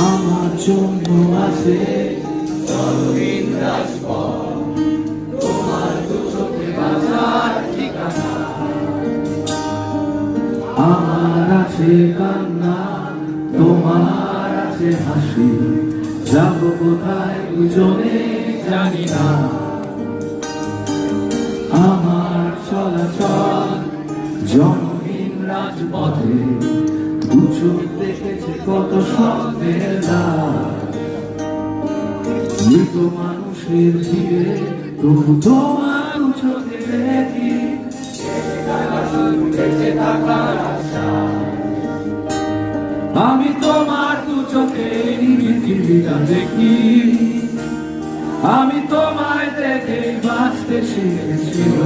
আমার জন্য আছে চলহীন রাজপথ, তোমার দু চোখে বাজার ঠিকানা। আমার আছে কান্না, তোমার আছে হাসি, যাব কোথায় দুজনে জানি না। আমার চলাচল জনহীন রাজপথে, দু চোখ দেখেছে কত স্বপ্নের রাত। মৃত মানুষের ভিড়ে তবু তোমার দু চোখে দেখি বেঁচে থাকার আশা। আমি তোমার দু চোখে পৃথিবীটা দেখি, আমি তোমায় দেখে বাঁচতে শিখেছিল।